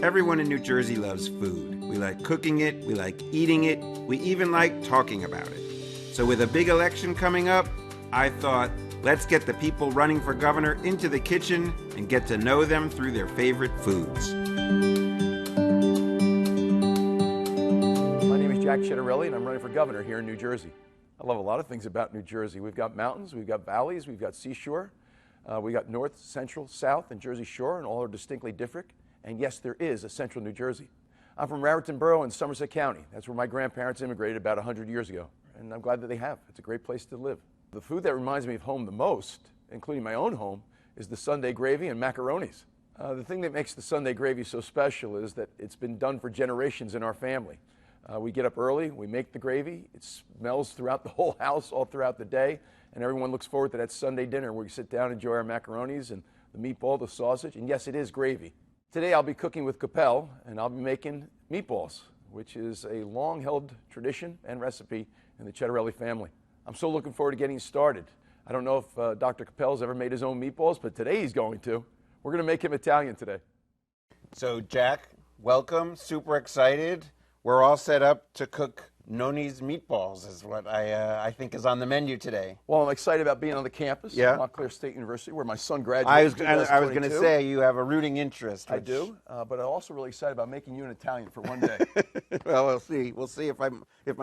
Everyone in New Jersey loves food. We like cooking it, we like eating it, we even like talking about it. So with a big election coming up, I thought, let's get the people running for governor into the kitchen and get to know them through their favorite foods. My name is Jack Ciattarelli, and I'm running for governor here in New Jersey. I love a lot of things about New Jersey. We've got mountains, we've got valleys, we've got seashore, we got north, central, south, and Jersey Shore, and all are distinctly different. And yes, there is a central New Jersey. I'm from Raritan Borough in Somerset County. That's where my grandparents immigrated about 100 years ago, and I'm glad that they have. It's a great place to live. The food that reminds me of home the most, including my own home, is the Sunday gravy and macaronis. The thing that makes the Sunday gravy so special is that it's been done for generations in our family. We get up early, we make the gravy, it smells throughout the whole house all throughout the day, and everyone looks forward to that Sunday dinner where we sit down and enjoy our macaronis and the meatball, the sausage, and yes, it is gravy. Today I'll be cooking with Koppell, and I'll be making meatballs, which is a long-held tradition and recipe in the Ciattarelli family. I'm so looking forward to getting started. I don't know if Dr. Koppell's ever made his own meatballs, but today he's going to. We're going to make him Italian today. So Jack, welcome, super excited. We're all set up to cook Noni's meatballs is what I think is on the menu today. Well, I'm excited about being on the campus at Montclair State University where my son graduated. I was going to say you have a rooting interest. I do, but I'm also really excited about making you an Italian for one day. Well, we'll see. We'll see if my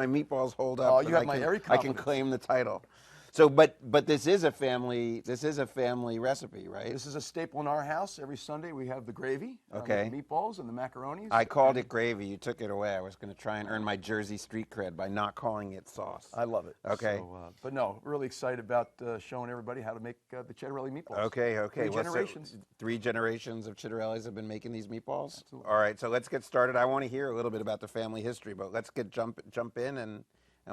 meatballs hold up. Oh, you have my airy confidence. I can claim the title. So, but this is a family recipe, right? This is a staple in our house. Every Sunday we have the gravy, the meatballs, and the macaronis. I called it gravy. You took it away. I was going to try and earn my Jersey street cred by not calling it sauce. I love it. Okay. So, but no, really excited about showing everybody how to make the Ciattarelli meatballs. Okay. Three generations. So 3 generations of Ciattarellis have been making these meatballs. Absolutely. All right. So let's get started. I want to hear a little bit about the family history, but let's jump in and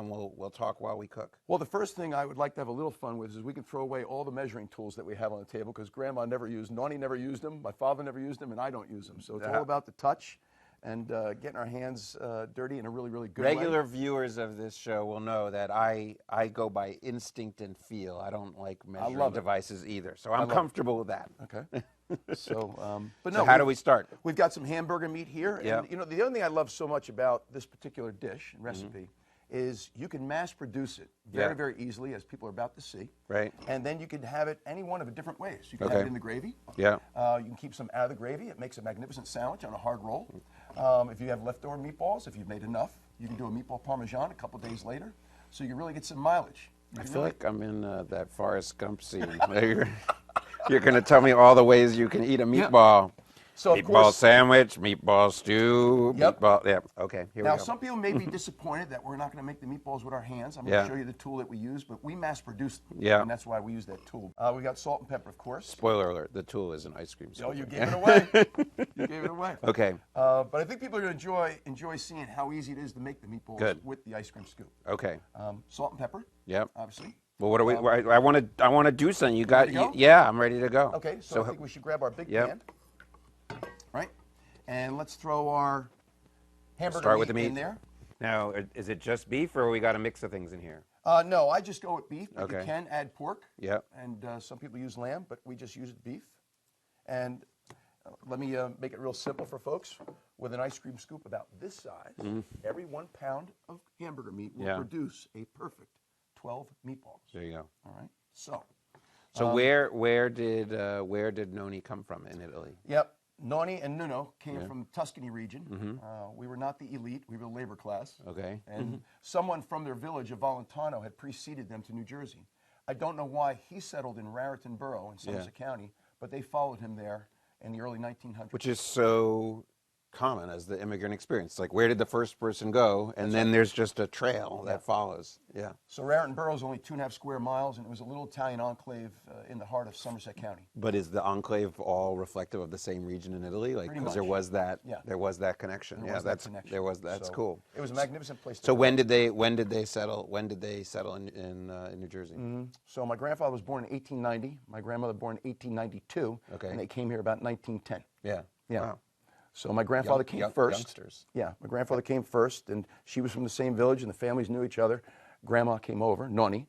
we'll talk while we cook. Well, the first thing I would like to have a little fun with is we can throw away all the measuring tools that we have on the table because Grandma never used, Noni never used them, my father never used them, and I don't use them. So it's all about the touch and getting our hands dirty in a really, really good way. Regular viewers of this show will know that I go by instinct and feel. I don't like measuring devices either. So I'm comfortable with that. Okay. So, but so no. How do we start? We've got some hamburger meat here. Yeah. And, the other thing I love so much about this particular dish and recipe is you can mass produce it very, very easily, as people are about to see. Right. And then you can have it any one of different ways. You can have it in the gravy. Yeah. You can keep some out of the gravy. It makes a magnificent sandwich on a hard roll. If you have leftover meatballs, if you've made enough, you can do a meatball parmesan a couple days later. So you really get some mileage. I feel like I'm in that Forrest Gump scene. You're going to tell me all the ways you can eat a meatball. Yeah. So meatball sandwich, meatball stew, meatball. Yeah. Okay. Here we go. Now, some people may be disappointed that we're not going to make the meatballs with our hands. I'm going to show you the tool that we use, but we mass produce them. Yeah. And that's why we use that tool. We got salt and pepper, of course. Spoiler alert: the tool is an ice cream scoop. Oh, you gave it away. You gave it away. Okay. But I think people are going to enjoy seeing how easy it is to make the meatballs with the ice cream scoop. Okay. Salt and pepper. Yep. Obviously. Well, what do we? I want to do something. You got? Go? Yeah, I'm ready to go. Okay. So I think we should grab our big pan. Right. And let's throw our hamburger meat in there. Now, is it just beef, or we got a mix of things in here? No, I just go with beef, but you can add pork. Yeah. And some people use lamb, but we just use beef. And let me make it real simple for folks. With an ice cream scoop about this size, every 1 pound of hamburger meat will produce a perfect 12 meatballs. There you go. All right. So where did Noni come from in Italy? Yep. Noni and Nuno came from the Tuscany region. We were not the elite, we were the labor class. Okay. And someone from their village of Valentano had preceded them to New Jersey. I don't know why he settled in Raritan Borough in Somerset County, but they followed him there in the early 1900s. Which is so common as the immigrant experience. Like, where did the first person go? And then there's just a trail that follows. Yeah. So Raritan Borough is only 2.5 square miles, and it was a little Italian enclave in the heart of Somerset County. But is the enclave all reflective of the same region in Italy? Like, because there was that, there was that connection. That's cool. It was a magnificent place. So when did they settle? When did they settle in New Jersey? So my grandfather was born in 1890. My grandmother born in 1892. Okay. And they came here about 1910. Yeah. Yeah. Wow. So my grandfather came first. Youngsters. Yeah, my grandfather came first, and she was from the same village, and the families knew each other. Grandma came over, Noni,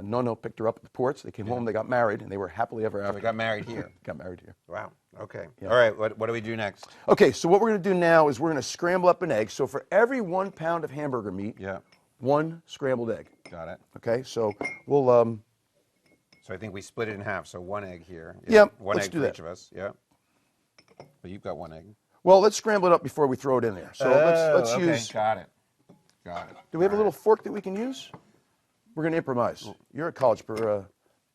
Nono picked her up at the ports. They came home, they got married, and they were happily ever after. We got married here. Got married here. Wow. Okay. Yeah. All right. What do we do next? Okay, so what we're going to do now is we're going to scramble up an egg. So for every 1 pound of hamburger meat, 1 scrambled egg. Got it. Okay, so we'll... So I think we split it in half. So 1 egg here. Yep, One let's egg do for that. each of us. Yeah. But you've got 1 egg. Well, let's scramble it up before we throw it in there. So let's okay. use... Got it. Do we have a little fork that we can use? We're going to improvise. You're a college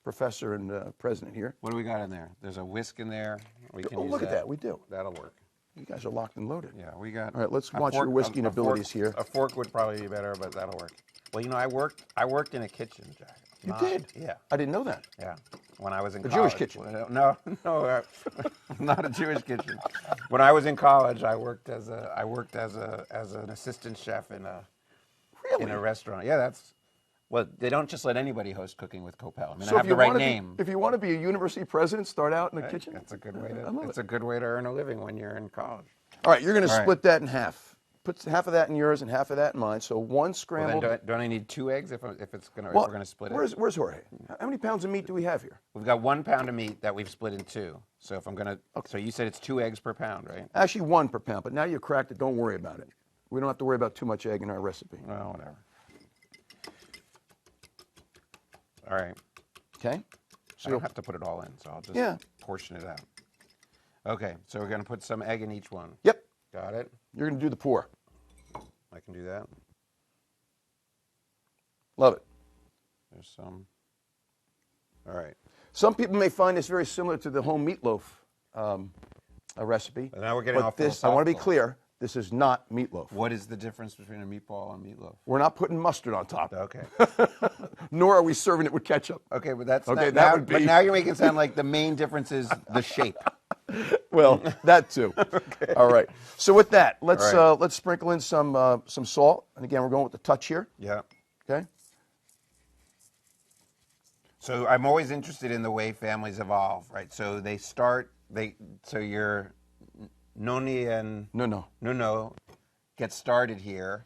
professor and president here. What do we got in there? There's a whisk in there. We can use look at that. We do. That'll work. You guys are locked and loaded. Yeah, we got... All right, let's watch your whisking abilities here. A fork would probably be better, but that'll work. Well, you know, I worked in a kitchen, Jack. You did? Yeah. I didn't know that. Yeah. When I was in college. Jewish kitchen? No, not a Jewish kitchen. When I was in college, I worked as an assistant chef in a restaurant. Yeah, well, they don't just let anybody host Cooking with Koppell. I mean, I have the right name. If you want to be a university president, start out in the kitchen. That's a good way to. It's a good way to earn a living when you're in college. All right, you're going to split that in half. Put half of that in yours and half of that in mine. So 1 scrambled. Well, then don't I need 2 eggs if we're going to split it? Where's Jorge? How many pounds of meat do we have here? We've got 1 pound of meat that we've split in 2. So if I'm going to, so you said it's 2 eggs per pound, right? Actually 1 per pound, but now you cracked it. Don't worry about it. We don't have to worry about too much egg in our recipe. Well, whatever. All right. Okay. So you'll have to put it all in, so I'll just portion it out. Okay, so we're going to put some egg in each one. Yep. Got it. You're going to do the pour. I can do that. Love it. There's some. All right. Some people may find this very similar to the home meatloaf recipe. And now we're getting off this. I want to be clear. This is not meatloaf. What is the difference between a meatball and meatloaf? We're not putting mustard on top. Okay. Nor are we serving it with ketchup. Okay, but that's okay. But now you're making it sound like the main difference is the shape. Well, that too. Okay. All right. So with that, let's sprinkle in some salt. And again, we're going with the touch here. Yeah. Okay. So I'm always interested in the way families evolve, right? So so your Noni and Nuno get started here,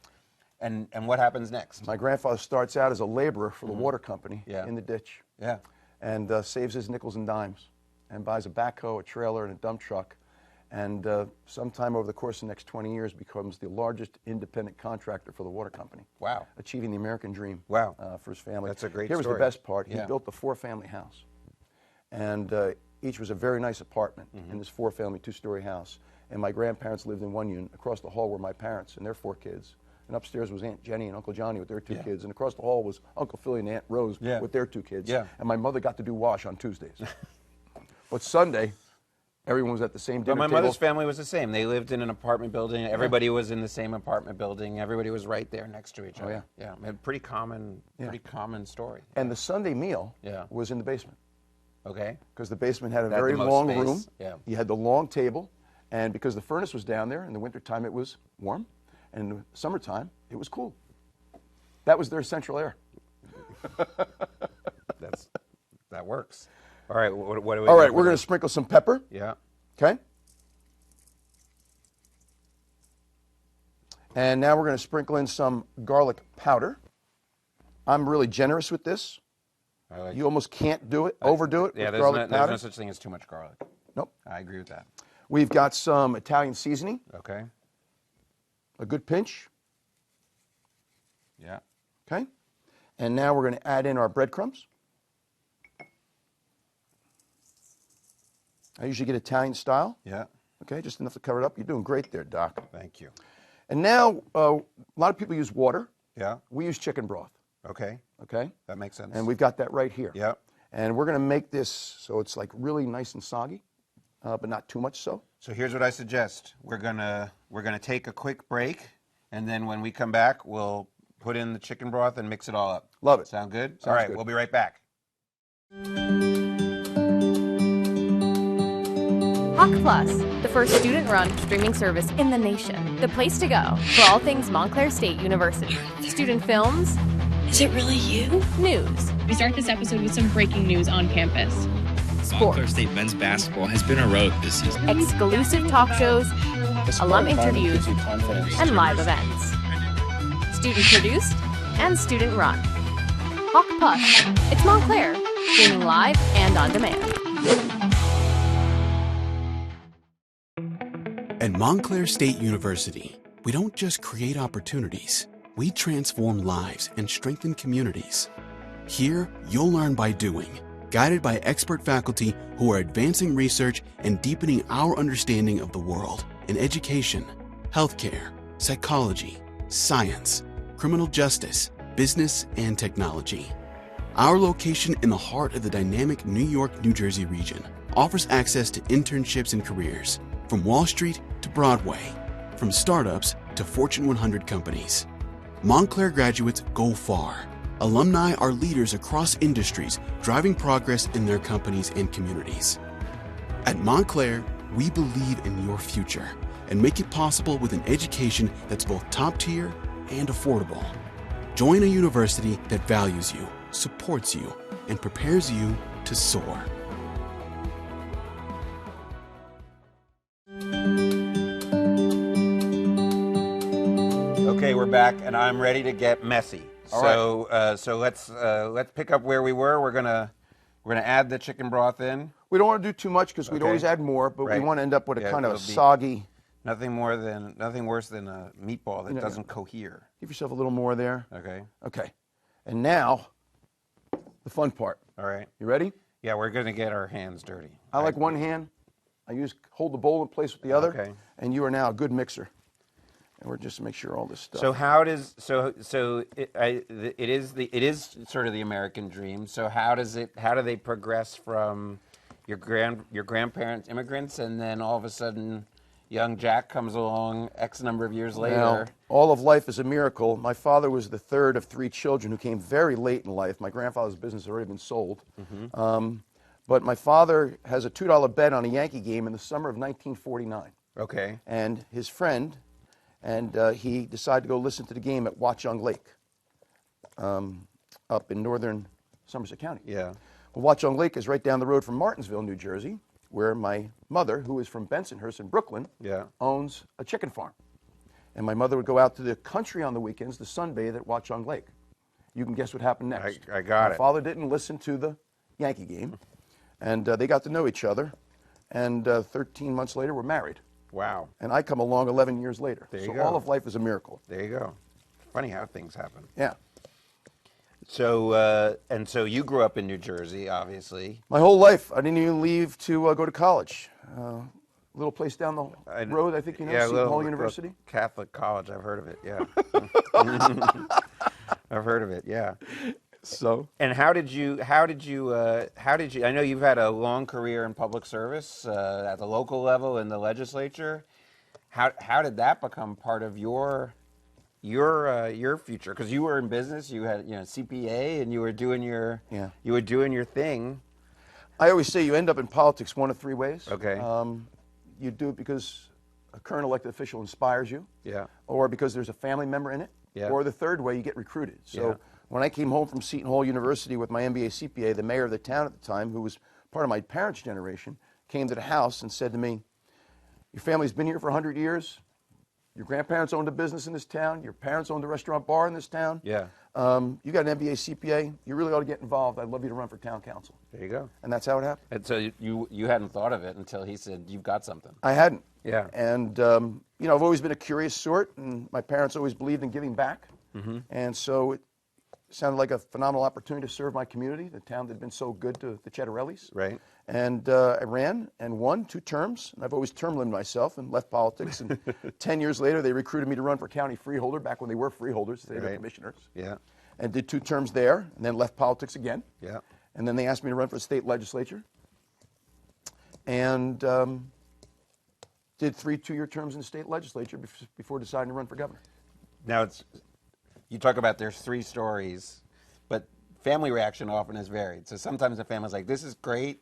and what happens next? My grandfather starts out as a laborer for the water company in the ditch. Yeah. And saves his nickels and dimes, and buys a backhoe, a trailer, and a dump truck, and sometime over the course of the next 20 years becomes the largest independent contractor for the water company. Wow. Achieving the American dream. Wow. For his family. That's a great Here was story. the best part. He built a 4-family house, and each was a very nice apartment in this 4-family, 2-story house. And my grandparents lived in one unit. Across the hall were my parents and their 4 kids. And upstairs was Aunt Jenny and Uncle Johnny with their 2 kids. And across the hall was Uncle Philly and Aunt Rose with their 2 kids. Yeah. And my mother got to do wash on Tuesdays. But Sunday, everyone was at the same dinner But my table. mother's family was the same. They lived in an apartment building. Everybody was in the same apartment building. Everybody was right there next to each other. Yeah. Yeah. Pretty common story. And the Sunday meal was in the basement. Okay. Because the basement had a That had very the most long space. room. Yeah. You had the long table. And because the furnace was down there, in the wintertime it was warm. And in the summertime, it was cool. That was their central air. That works. All right, what do we All right, we're going to sprinkle some pepper. Yeah. Okay. And now we're going to sprinkle in some garlic powder. I'm really generous with this. You almost can't do it, overdo it with garlic powder. There's no such thing as too much garlic. Nope. I agree with that. We've got some Italian seasoning. Okay. A good pinch. Yeah. Okay. And now we're going to add in our breadcrumbs. I usually get Italian style. Yeah. Okay, just enough to cover it up. You're doing great there, Doc. Thank you. And now, a lot of people use water. Yeah. We use chicken broth. Okay. Okay. That makes sense. And we've got that right here. Yeah. And we're going to make this so it's like really nice and soggy, but not too much so. So here's what I suggest. We're gonna take a quick break, and then when we come back, we'll put in the chicken broth and mix it all up. Love it. Sound good? Sounds all right, good. We'll be right back. Hawk Plus, the first student-run streaming service in the nation. The place to go for all things Montclair State University. Student films. Is it really you? News. We start this episode with some breaking news on campus. Montclair State men's basketball has been a road this season. Exclusive talk shows, alum interviews, and live events. Student produced and student run. Hawk Push. It's Montclair, streaming live and on demand. At Montclair State University, we don't just create opportunities, we transform lives and strengthen communities. Here, you'll learn by doing, guided by expert faculty who are advancing research and deepening our understanding of the world in education, healthcare, psychology, science, criminal justice, business, and technology. Our location in the heart of the dynamic New York, New Jersey region offers access to internships and careers, from Wall Street to Broadway, from startups to Fortune 100 companies. Montclair graduates go far. Alumni are leaders across industries, driving progress in their companies and communities. At Montclair, we believe in your future and make it possible with an education that's both top tier and affordable. Join a university that values you, supports you, and prepares you to soar. Okay, we're back, and I'm ready to get messy. So let's pick up where we were. We're gonna add the chicken broth in. We don't want to do too much because we'd always add more, but we want to end up with a kind of a soggy. Nothing worse than a meatball that doesn't cohere. Give yourself a little more there. Okay. Okay. And now, the fun part. All right. You ready? Yeah, we're gonna get our hands dirty. I like one hand. Hold the bowl in place with the other. Okay. And you are now a good mixer. And we're just to make sure all this stuff. So how does it is sort of the American dream. So how do they progress from your grandparents immigrants, and then all of a sudden young Jack comes along X number of years later? Well, all of life is a miracle. My father was the third of 3 children who came very late in life. My grandfather's business had already been sold. Mm-hmm. But my father has a $2 bet on a Yankee game in the summer of 1949. Okay. And his friend, he decided to go listen to the game at Watchung Lake, up in northern Somerset County. Yeah. Well, Watchung Lake is right down the road from Martinsville, New Jersey, where my mother, who is from Bensonhurst in Brooklyn, owns a chicken farm. And my mother would go out to the country on the weekends to sunbathe at Watchung Lake. You can guess what happened next. I got it. My father didn't listen to the Yankee game, and they got to know each other, and 13 months later, we're married. Wow. And I come along 11 years later. There you so go. all of life is a miracle. There you go. Funny how things happen. Yeah. So, so you grew up in New Jersey, obviously. My whole life. I didn't even leave to go to college. A little place down the road, I think you know, Seton Hall University. Catholic college, I've heard of it, yeah. I've heard of it, yeah. So. And how did you, I know you've had a long career in public service at the local level in the legislature. How did that become part of your future? Because you were in business, you had CPA, and you were doing your thing. I always say you end up in politics one of 3 ways. Okay. You do it because a current elected official inspires you. Yeah. Or because there's a family member in it. Yeah. Or the third way, you get recruited. So when I came home from Seton Hall University with my MBA CPA, the mayor of the town at the time, who was part of my parents' generation, came to the house and said to me, "Your family's been here for 100 years. Your grandparents owned a business in this town. Your parents owned a restaurant bar in this town. Yeah. You got an MBA CPA. You really ought to get involved. I'd love you to run for town council." There you go. And that's how it happened. And so you hadn't thought of it until he said, "You've got something." I hadn't. Yeah. And I've always been a curious sort, and my parents always believed in giving back. Mm-hmm. And so it sounded like a phenomenal opportunity to serve my community, the town that had been so good to the Ciattarellis. Right. And I ran and won 2 terms. And I've always term limited myself and left politics. And 10 years later, they recruited me to run for county freeholder, back when they were freeholders, they were commissioners. Yeah. And did 2 terms there, and then left politics again. Yeah. And then they asked me to run for the state legislature. And did 3 2-year terms in the state legislature before deciding to run for governor. Now, you talk about there's 3 stories, but family reaction often is varied. So sometimes the family's like, "This is great,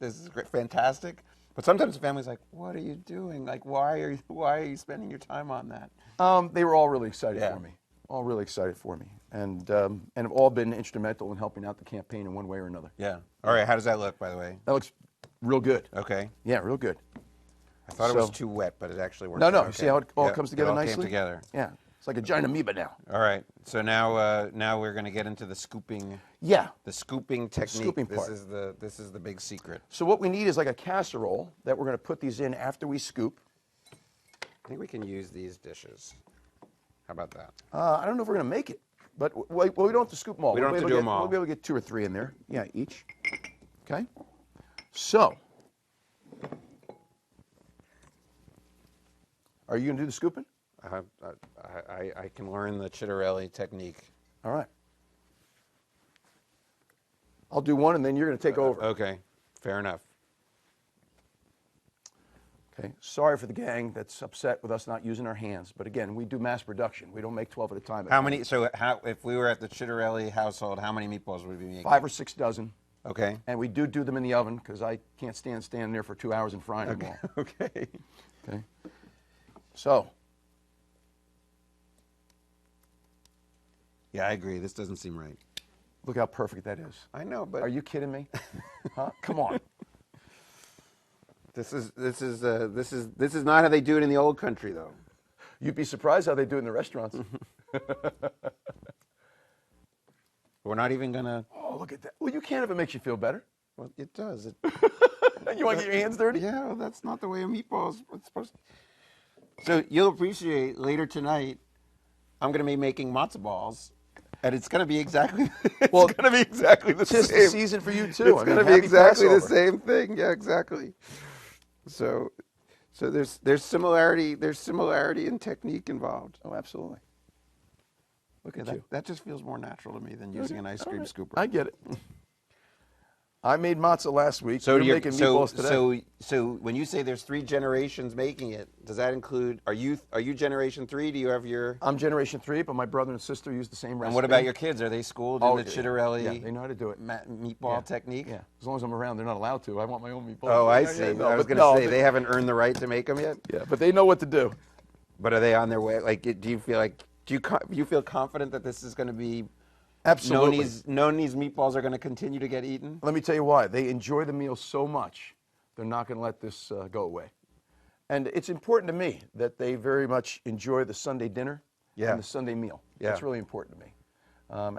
fantastic," but sometimes the family's like, "What are you doing? Like, why are you spending your time on that?" They were all really excited for me, and have all been instrumental in helping out the campaign in one way or another. Yeah. All right. How does that look, by the way? That looks real good. Okay. Yeah, real good. I thought it was too wet, but it actually worked. No, out. You see how it all comes together nicely? Came together. Yeah. It's like a giant amoeba now. All right. So now we're going to get into the scooping. Yeah. The scooping technique. Scooping part. This is the big secret. So what we need is like a casserole that we're going to put these in after we scoop. I think we can use these dishes. How about that? I don't know if we're going to make it, but we don't have to scoop them all. We don't have to do them all. We'll be able to get 2 or 3 in there. Yeah, each. Okay. So, are you going to do the scooping? I can learn the Ciattarelli technique. All right. I'll do one, and then you're going to take over. Okay. Fair enough. Okay. Sorry for the gang that's upset with us not using our hands, but again, we do mass production. We don't make 12 at a time. How many? So, if we were at the Ciattarelli household, how many meatballs would we be making? 5 or 6 dozen. Okay. And we do them in the oven because I can't stand there for 2 hours and frying them all. Okay. Okay. So. Yeah, I agree. This doesn't seem right. Look how perfect that is. I know, but Are you kidding me? Huh? Come on. This is not how they do it in the old country, though. You'd be surprised how they do it in the restaurants. We're not even gonna. Oh, look at that. Well, you can if it makes you feel better. Well, it does. You want to get your hands dirty? Yeah, well, that's not the way a meatball is supposed to. So you'll appreciate later tonight. I'm going to be making matzo balls, and it's going to be exactly. It's going to be exactly the same. It's the season for you too. It's going to be exactly the same thing. Yeah, exactly. So there's similarity. There's similarity in technique involved. Oh, absolutely. Look at you. That just feels more natural to me than using an ice cream scooper. I get it. I made matzah last week. So you're making meatballs today. So when you say there's 3 generations making it, does that include? Are you generation 3? Do you have your? I'm generation 3, but my brother and sister use the same recipe. And what about your kids? Are they schooled in the Ciattarelli? Yeah, they know how to do it. Meatball technique. Yeah, as long as I'm around, they're not allowed to. I want my own meatballs. Oh, I Yeah, see. yeah, no, I was but going to no, say they haven't earned the right to make them yet. Yeah, but they know what to do. But are they on their way? Like, do you feel like? Do you feel confident that this is going to be? Absolutely. Known these meatballs are going to continue to get eaten? Let me tell you why. They enjoy the meal so much, they're not going to let this go away. And it's important to me that they very much enjoy the Sunday dinner and the Sunday meal. Yeah. It's really important to me,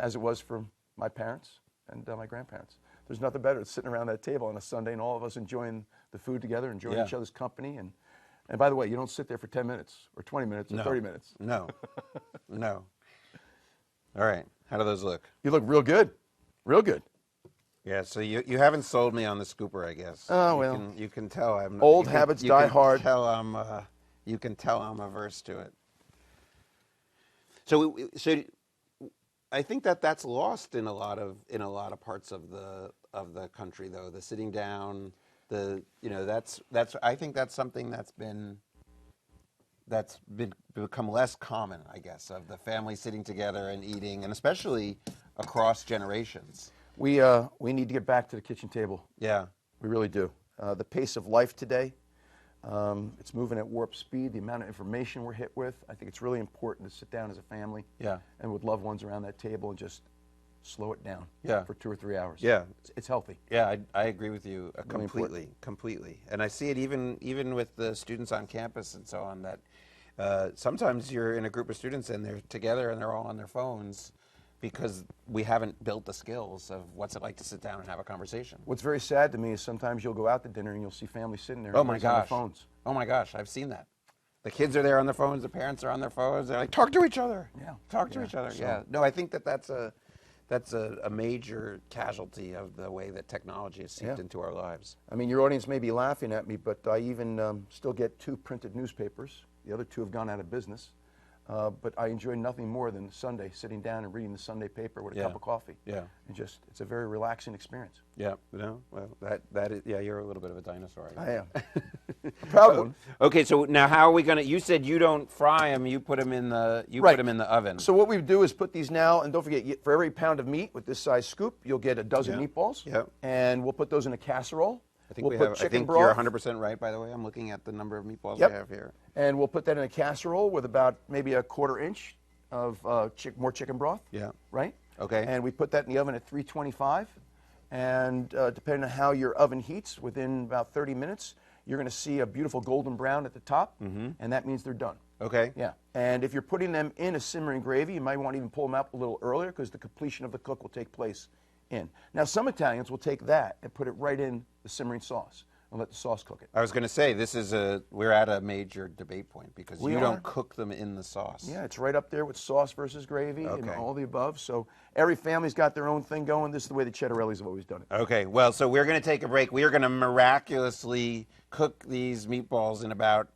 as it was for my parents and my grandparents. There's nothing better than sitting around that table on a Sunday and all of us enjoying the food together, enjoying each other's company. And by the way, you don't sit there for 10 minutes or 20 minutes or 30 minutes. No. No. All right. How do those look? You look real good. Real good. Yeah, so you haven't sold me on the scooper, I guess. Oh, well. You can tell I'm... Old habits die hard. You can tell I'm averse to it. So I think that's lost in a lot of parts of the country, though. The sitting down, I think that's something that's become less common, I guess, of the family sitting together and eating, and especially across generations. We need to get back to the kitchen table. Yeah. We really do. The pace of life today, it's moving at warp speed. The amount of information we're hit with, I think it's really important to sit down as a family and with loved ones around that table and just slow it down for 2 or 3 hours. Yeah. It's healthy. Yeah, I agree with you Really completely. And I see it even with the students on campus and so on, that sometimes you're in a group of students and they're together and they're all on their phones because we haven't built the skills of what's it like to sit down and have a conversation. What's very sad to me is sometimes you'll go out to dinner and you'll see families sitting there Oh my on their gosh. phones. Oh my gosh, I've seen that. The kids are there on their phones, the parents are on their phones, they're like, talk to each other. Yeah. Talk to each other. So- Yeah. No, I think that's a major casualty of the way that technology has seeped into our lives. I mean, your audience may be laughing at me, but I even still get 2 printed newspapers. The other 2 have gone out of business. But I enjoy nothing more than Sunday, sitting down and reading the Sunday paper with a cup of coffee. Yeah. And just, it's a very relaxing experience. Yeah. No. Well, that is. Yeah, you're a little bit of a dinosaur. I am. Proud one. Okay, so now how are we gonna? You said you don't fry them. You put them in the. Put them in the oven. So what we do is put these now, and don't forget, for every pound of meat with this size scoop, you'll get a dozen meatballs. Yeah. And we'll put those in a casserole. I think we'll put chicken I think broth. you're 100% right. By the way, I'm looking at the number of meatballs we have here. And we'll put that in a casserole with about maybe a 1/4 inch of more chicken broth. Yeah. Right. Okay. And we put that in the oven at 325. And depending on how your oven heats, within about 30 minutes, you're going to see a beautiful golden brown at the top, and that means they're done. Okay. Yeah, and if you're putting them in a simmering gravy, you might want to even pull them out a little earlier because the completion of the cook will take place in. Now, some Italians will take that and put it right in the simmering sauce and let the sauce cook it. I was going to say, we're at a major debate point because We you are. don't cook them in the sauce. Yeah, it's right up there with sauce versus gravy and Okay. all the above. So every family's got their own thing going. This is the way the Ciattarellis have always done it. Okay, well, so we're going to take a break. We are going to miraculously cook these meatballs in about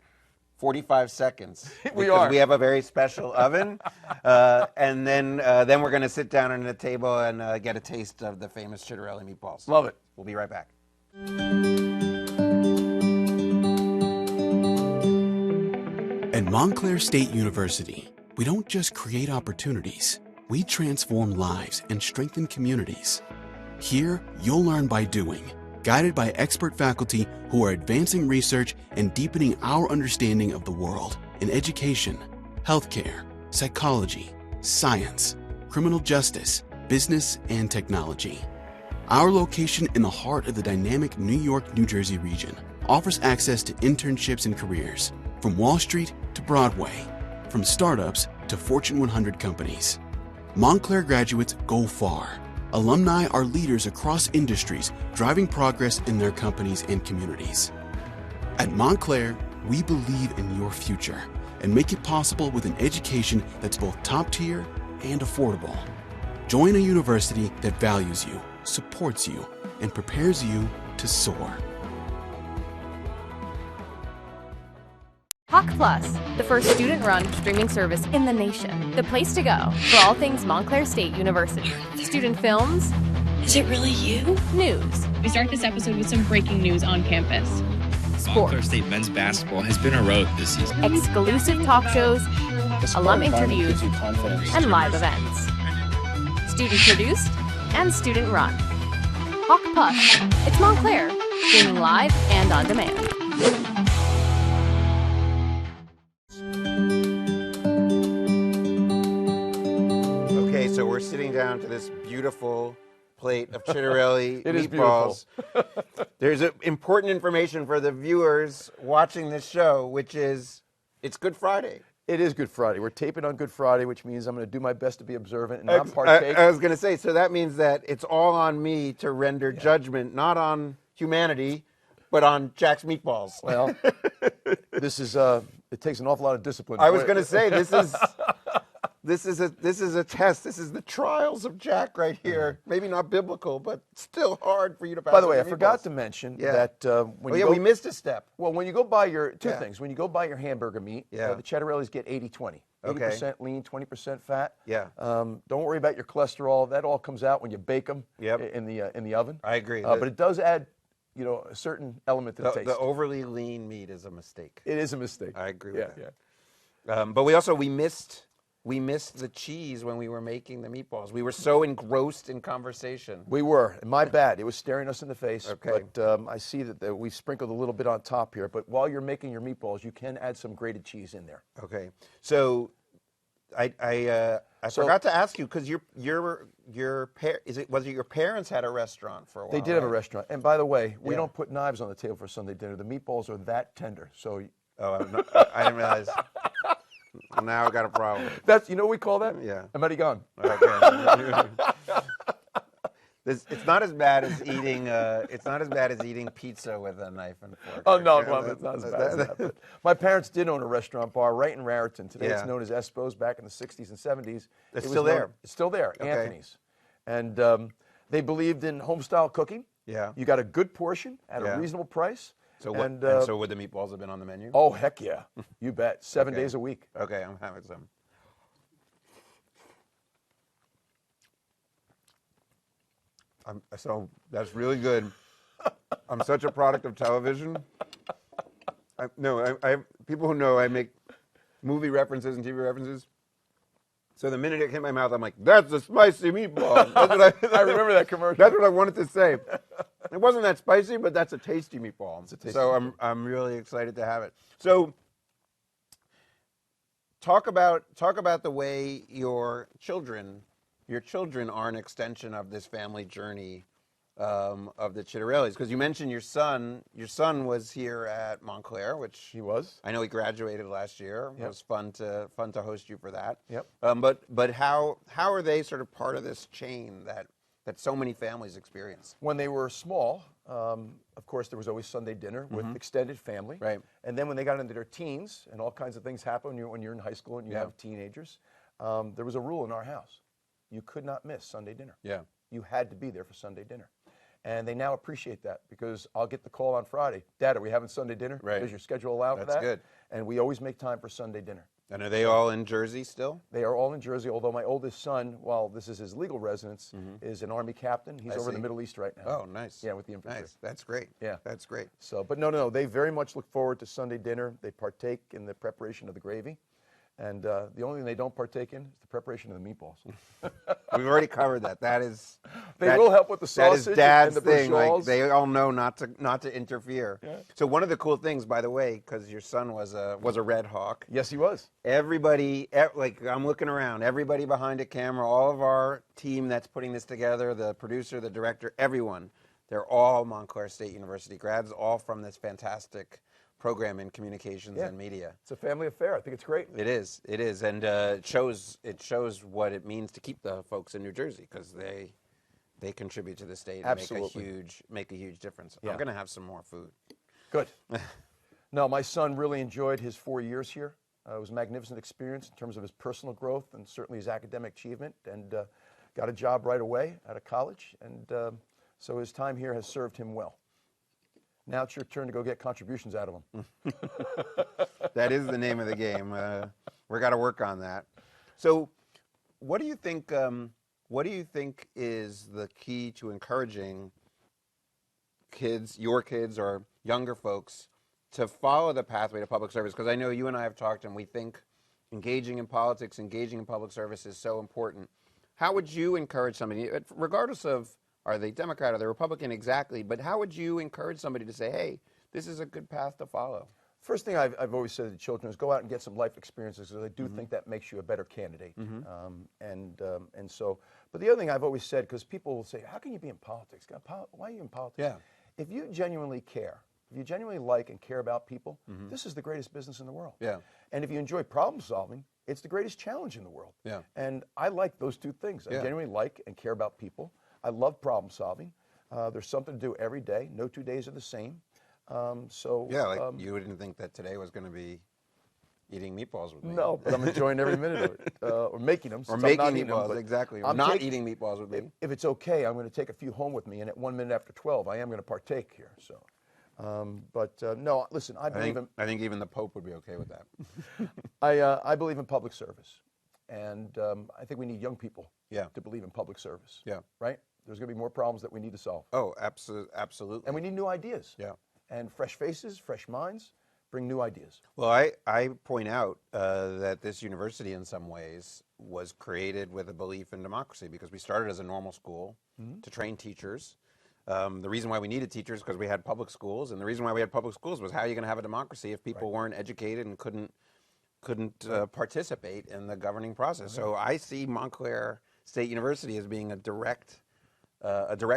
45 seconds. We because are. We have a very special oven. And then we're going to sit down at a table and get a taste of the famous Ciattarelli meatballs. Love it. We'll be right back. At Montclair State University, we don't just create opportunities, we transform lives and strengthen communities. Here, you'll learn by doing, guided by expert faculty who are advancing research and deepening our understanding of the world in education, healthcare, psychology, science, criminal justice, business, and technology. Our location in the heart of the dynamic New York, New Jersey region offers access to internships and careers, from Wall Street to Broadway, from startups to Fortune 100 companies. Montclair graduates go far. Alumni are leaders across industries, driving progress in their companies and communities. At Montclair, we believe in your future and make it possible with an education that's both top tier and affordable. Join a university that values you, supports you, and prepares you to soar. Hawk Plus, the first student-run streaming service in the nation. The place to go for all things Montclair State University. Student films, Is it really you? news, We start this episode with some breaking news on campus. Montclair sports, State men's basketball has been a road this season. exclusive talk shows, alum interviews, and live events. Student-produced and student-run. Hawk Plus, it's Montclair, streaming live and on demand. Okay, so we're sitting down to this beautiful plate of Ciattarelli It is meatballs. There's important information for the viewers watching this show, which is it's Good Friday. It is Good Friday. We're taping on Good Friday, which means I'm going to do my best to be observant and not partake. I was going to say, so that means that it's all on me to render judgment, not on humanity, but on Jack's meatballs. Well, this is it takes an awful lot of discipline. I was going to say this is a test. This is the trials of Jack right here. Maybe not biblical, but still hard for you to pass. By the way, I the forgot meatballs. to mention Yeah. that when you go, we missed a step. well, when you go buy your two Yeah. things, when you go buy your hamburger meat, Yeah. the Ciattarellis get 80-20. Okay. 80% lean, 20% fat. Yeah. Don't worry about your cholesterol. That all comes out when you bake them Yep. in the oven. I agree. But it does add, a certain element to the taste. The overly lean meat is a mistake. It is a mistake. I agree with yeah, that. Yeah. But we missed the cheese when we were making the meatballs. We were so engrossed in conversation. We were. And my bad. It was staring us in the face. Okay. But I see that we sprinkled a little bit on top here. But while you're making your meatballs, you can add some grated cheese in there. Okay. So I forgot to ask you because was it your parents had a restaurant for a while? They did have a right? restaurant. And by the way, we Yeah. don't put knives on the table for Sunday dinner. The meatballs are that tender. So Oh, I didn't realize. Now I got a problem. that's, what we call that? Yeah. American. Okay. It's not as bad as eating. It's not as bad as eating pizza with a knife and fork. Oh, no, it's not as bad as that. But my parents did own a restaurant bar right in Raritan. Today it's Yeah. known as Espo's. Back in the 60s and 70s. It's it was still known- there. It's still there, Okay. Anthony's. And they believed in home-style cooking. Yeah. You got a good portion at Yeah. a reasonable price. So and, so would the meatballs have been on the menu? oh, heck yeah. You bet. 7 Okay. days a week. Okay, I'm having some. So that's really good. I'm such a product of television. I people who know I make movie references and TV references. So the minute it hit my mouth, I'm like, "That's a spicy meatball." That's what I remember that commercial. That's what I wanted to say. It wasn't that spicy, but that's a tasty meatball. It's a tasty so I'm really excited to have it. So talk about the way your children are an extension of this family journey of the Ciattarellis, because you mentioned your son. Your son was here at Montclair, which He was. I know he graduated last year. Yep. It was fun to host you for that. Yep. But how are they sort of part of this chain that so many families experience? When they were small, of course, there was always Sunday dinner with extended family. Right. And then when they got into their teens, and all kinds of things happen when you're in high school and you have teenagers, there was a rule in our house: you could not miss Sunday dinner. Yeah. You had to be there for Sunday dinner. And they now appreciate that, because I'll get the call on Friday: Dad, are we having Sunday dinner? Right. Does your schedule allow for that? That's good. And we always make time for Sunday dinner. And are they all in Jersey still? They are all in Jersey, although my oldest son, while this is his legal residence, is an Army captain. He's over in the Middle East right now. Oh, nice. Yeah, with the infantry. Nice. That's great. Yeah. That's great. So, but no, they very much look forward to Sunday dinner. They partake in the preparation of the gravy. And the only thing they don't partake in is the preparation of the meatballs. We've already covered that. They will help with the sausage That is Dad's and the thing. Like, brioches. they all know not to interfere. Yeah. So one of the cool things, by the way, because your son was a Red Hawk. Yes, he was. Everybody, like, I'm looking around, everybody behind a camera, all of our team that's putting this together, the producer, the director, everyone, they're all Montclair State University grads, all from this fantastic program in communications and media. It's a family affair. I think it's great. It is, and it shows what it means to keep the folks in New Jersey, because they contribute to the state and Absolutely. make a huge difference. Yeah. I'm going to have some more food. Good. No, my son really enjoyed his 4 years here. It was a magnificent experience in terms of his personal growth and certainly his academic achievement, and got a job right away out of college, and so his time here has served him well. Now it's your turn to go get contributions out of him. That is the name of the game. We're got to work on that. So, what do you think? What do you think is the key to encouraging kids, your kids, or younger folks, to follow the pathway to public service? Because I know you and I have talked, and we think engaging in politics, engaging in public service is so important. How would you encourage somebody, regardless of are they Democrat or they Republican exactly, but how would you encourage somebody to say, hey, this is a good path to follow? First thing I've always said to children is go out and get some life experiences, because I do think that makes you a better candidate. And so, but the other thing I've always said, because people will say, how can you be in politics? Why are you in politics? Yeah. If you genuinely care, if you genuinely like and care about people, this is the greatest business in the world. Yeah. And if you enjoy problem solving, it's the greatest challenge in the world. Yeah. And I like those two things. I genuinely like and care about people. I love problem solving. There's something to do every day. No 2 days are the same. You wouldn't think that today was going to be eating meatballs with me. No, but I'm enjoying every minute of it. Or making them. Or making meatballs, exactly. Or not eating meatballs with me. If it's okay, I'm going to take a few home with me, and at 1 minute after 12, I am going to partake here. So, no, listen, I think even the Pope would be okay with that. I believe in public service, and I think we need young people to believe in public service. Yeah. Right? There's going to be more problems that we need to solve. Oh, absolutely. And we need new ideas. Yeah. And fresh faces, fresh minds bring new ideas. Well, I point out that this university in some ways was created with a belief in democracy, because we started as a normal school to train teachers. The reason why we needed teachers is because we had public schools, and the reason why we had public schools was how are you going to have a democracy if people weren't educated and couldn't participate in the governing process? So I see Montclair State University as being a direct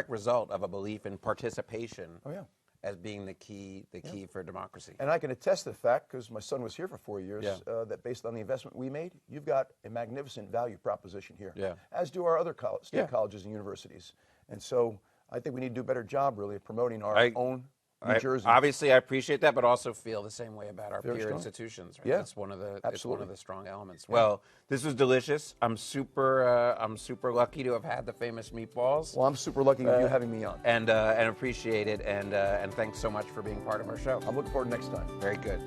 result of a belief in participation. Oh, yeah. As being the key for democracy. And I can attest to the fact, because my son was here for 4 years, that based on the investment we made, you've got a magnificent value proposition here, as do our other state colleges and universities. And so I think we need to do a better job, really, of promoting our own New Jersey. Obviously, I appreciate that, but also feel the same way about our peer institutions. Right? Yeah, it's one of the strong elements. Yeah. Well, this was delicious. I'm super lucky to have had the famous meatballs. Well, I'm super lucky with you having me on, and appreciate it. And thanks so much for being part of our show. I'm looking forward to next time. Very good.